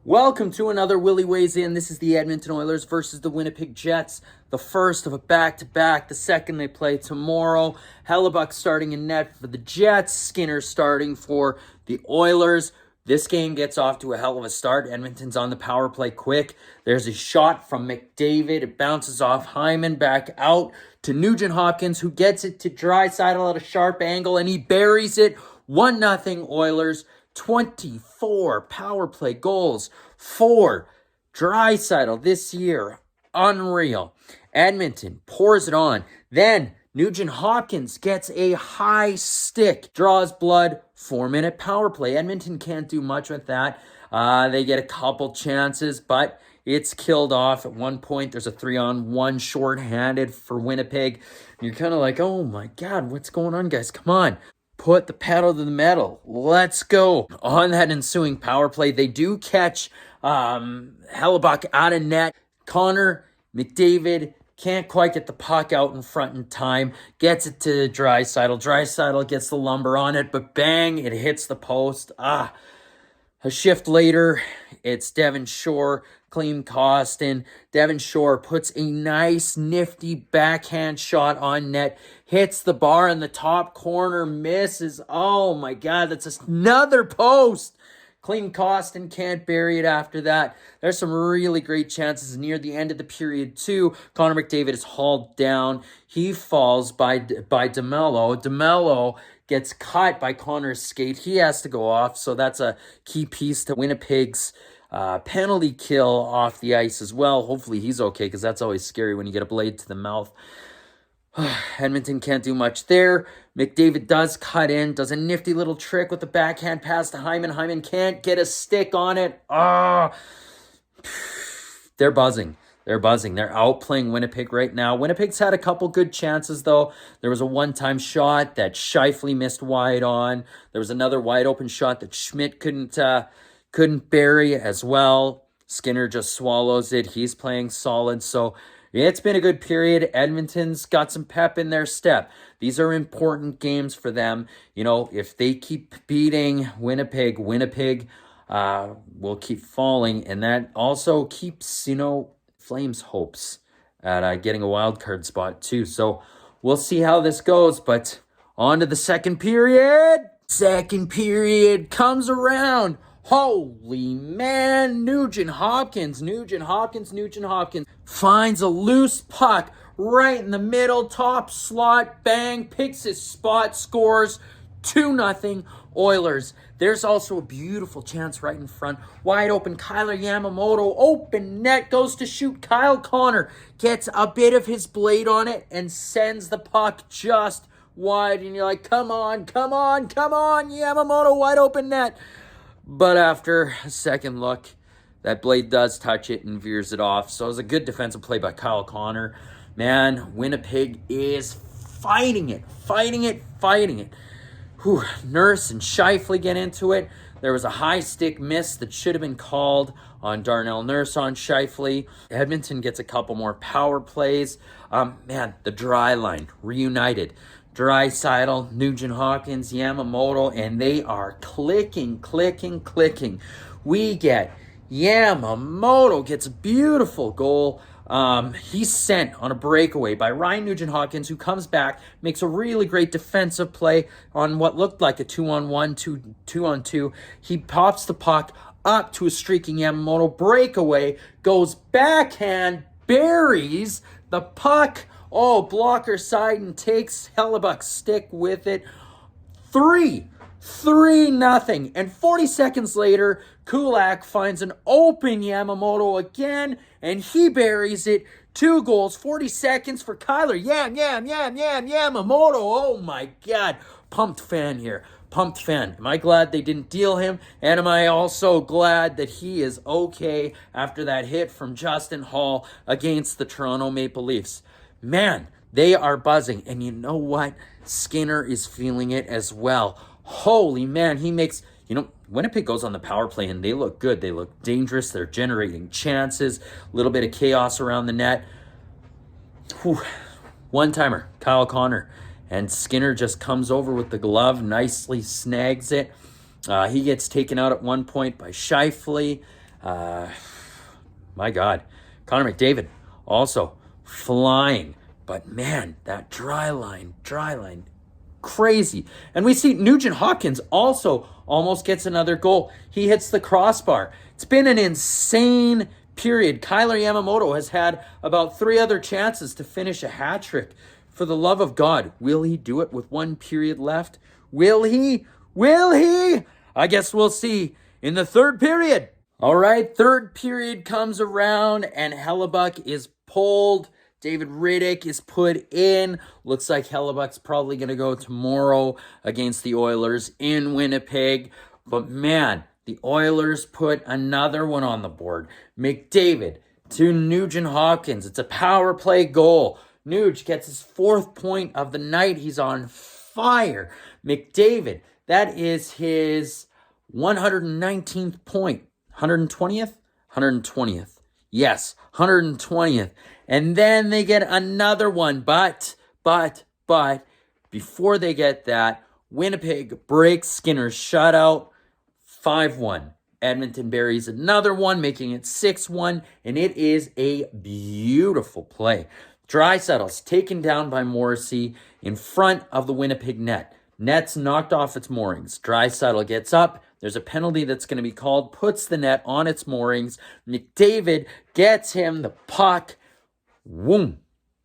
Welcome to another Willy Weighs In. This is the Edmonton Oilers versus the Winnipeg Jets. The first of a back-to-back. The second they play tomorrow. Hellebuck starting in net for the Jets. Skinner starting for the Oilers. This game gets off to a hell of a start. Edmonton's on the power play quick. There's a shot from McDavid. It bounces off Hyman back out to Nugent-Hopkins, who gets it to Draisaitl at a sharp angle, and he buries it. 1-0 Oilers. 24 power play goals for Draisaitl this year. Unreal. Edmonton pours it on. Then Nugent-Hopkins gets a high stick. Draws blood. 4-minute power play. Edmonton can't do much with that. They get a couple chances, but it's killed off. At one point, there's a 3-on-1 shorthanded for Winnipeg. And you're kind of like, oh my God, what's going on, guys? Come on. Put the pedal to the metal. Let's go. On that ensuing power play, they do catch Hellebuck out of net. Connor McDavid can't quite get the puck out in front in time. Gets it to Draisaitl. Draisaitl gets the lumber on it, but bang, it hits the post. A shift later, it's Devon Shore, Clean Costin. Devon Shore puts a nice, nifty backhand shot on net. Hits the bar in the top corner, misses. Oh my God, that's another post. Clean Costin can't bury it after that. There's some really great chances near the end of the period too. Connor McDavid is hauled down. He falls by DeMello. DeMello gets caught by Connor's skate. He has to go off, so that's a key piece to Winnipeg's penalty kill off the ice as well. Hopefully he's okay, because that's always scary when you get a blade to the mouth. Edmonton can't do much there. McDavid does cut in, does a nifty little trick with the backhand pass to Hyman. Hyman can't get a stick on it. They're buzzing. They're buzzing. They're outplaying Winnipeg right now. Winnipeg's had a couple good chances, though. There was a one-time shot that Scheifele missed wide on. There was another wide-open shot that Schmidt couldn't bury as well. Skinner just swallows it. He's playing solid, so it's been a good period. Edmonton's got some pep in their step. These are important games for them. You know, if they keep beating Winnipeg will keep falling, and that also keeps, Flames' hopes at getting a wild card spot too. So we'll see how this goes, but on to the second period. Second period comes around. Holy man, Nugent-Hopkins finds a loose puck right in the middle, top slot, bang, picks his spot, scores 2-0 Oilers. There's also a beautiful chance right in front. Wide open, Kyler Yamamoto, open net, goes to shoot. Kyle Connor gets a bit of his blade on it and sends the puck just wide. And you're like, come on, Yamamoto, wide open net. But after a second look, that blade does touch it and veers it off. So it was a good defensive play by Kyle Connor. Man, Winnipeg is fighting it. Nurse and Scheifele get into it. There was a high stick miss that should have been called on Darnell Nurse on Scheifele. Edmonton gets a couple more power plays. The dry line reunited. Draisaitl, Nugent-Hopkins, Yamamoto, and they are clicking. We get Yamamoto gets a beautiful goal. He's sent on a breakaway by Ryan Nugent-Hopkins, who comes back, makes a really great defensive play on what looked like a 2-on-1, 2-on-2. He pops the puck up to a streaking Yamamoto, breakaway, goes backhand, buries the puck. Blocker side and takes Hellebuck's stick with it. 3-0. And 40 seconds later, Kulak finds an open Yamamoto again, and he buries it. 2 goals, 40 seconds for Kyler Yamamoto. Oh my God. Pumped fan here. Am I glad they didn't deal him? And am I also glad that he is okay after that hit from Justin Hall against the Toronto Maple Leafs? Man, they are buzzing. And you know what? Skinner is feeling it as well. Holy man, he makes... Winnipeg goes on the power play and they look good. They look dangerous. They're generating chances. A little bit of chaos around the net. One-timer, Kyle Connor. And Skinner just comes over with the glove, nicely snags it. He gets taken out at one point by Scheifele. My God. Connor McDavid also flying. But man, that dry line, crazy. And we see Nugent Hopkins also almost gets another goal. He hits the crossbar. It's been an insane period. Kyler Yamamoto has had about 3 other chances to finish a hat trick. For the love of God, will he do it with 1 period left? Will he? Will he? I guess we'll see in the 3rd period. All right, 3rd period comes around and Hellebuck is pulled. David Riddick is put in. Looks like Hellebuck's probably going to go tomorrow against the Oilers in Winnipeg. But man, the Oilers put another one on the board. McDavid to Nugent Hopkins. It's a power play goal. Nuge gets his 4th point of the night. He's on fire. McDavid, that is his 119th point. 120th? 120th. Yes, 120th. And then they get another one. But, before they get that, Winnipeg breaks Skinner's shutout 5-1. Edmonton buries another one, making it 6-1. And it is a beautiful play. Draisaitl's taken down by Morrissey in front of the Winnipeg net. Net's knocked off its moorings. Draisaitl gets up. There's a penalty that's going to be called, puts the net on its moorings. McDavid gets him the puck. Boom.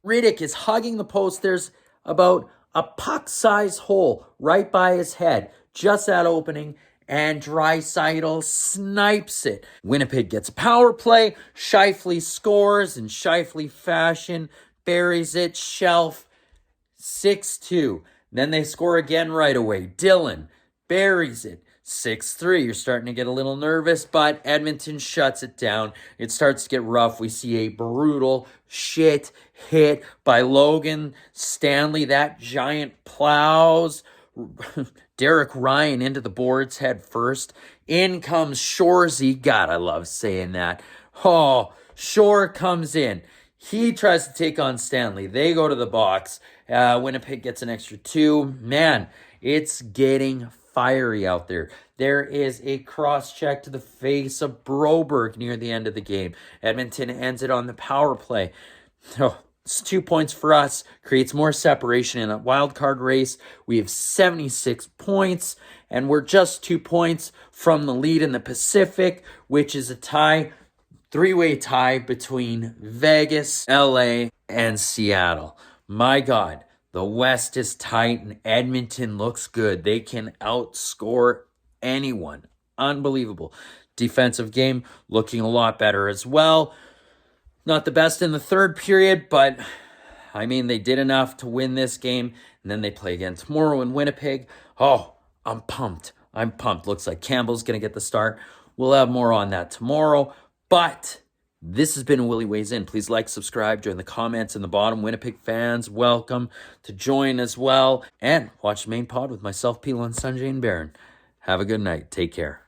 Riddick is hugging the post. There's about a puck-sized hole right by his head. Just that opening. And Draisaitl snipes it. Winnipeg gets a power play. Scheifele scores in Scheifele fashion. Buries it. Shelf. 6-2. Then they score again right away. Dylan buries it. 6-3. You're starting to get a little nervous, but Edmonton shuts it down. It starts to get rough. We see a brutal shit hit by Logan Stanley. That giant plows Derek Ryan into the boards head first. In comes Shoresy. God, I love saying that. Oh, Shore comes in. He tries to take on Stanley. They go to the box. Winnipeg gets an extra 2. Man, it's getting fiery out there. There is a cross-check to the face of Broberg near the end of the game. Edmonton ends it on the power play. Oh, it's 2 points for us. Creates more separation in a wild card race. We have 76 points, and we're just 2 points from the lead in the Pacific, which is a tie. 3-way tie between Vegas, LA, and Seattle. My God, the West is tight and Edmonton looks good. They can outscore anyone. Unbelievable. Defensive game looking a lot better as well. Not the best in the 3rd period, but I mean, they did enough to win this game. And then they play again tomorrow in Winnipeg. Oh, I'm pumped. Looks like Campbell's going to get the start. We'll have more on that tomorrow. But this has been Willy Weighs In. Please like, subscribe, join the comments in the bottom. Winnipeg fans, welcome to join as well. And watch the main pod with myself, Peel, and Sanjay and Baron. Have a good night. Take care.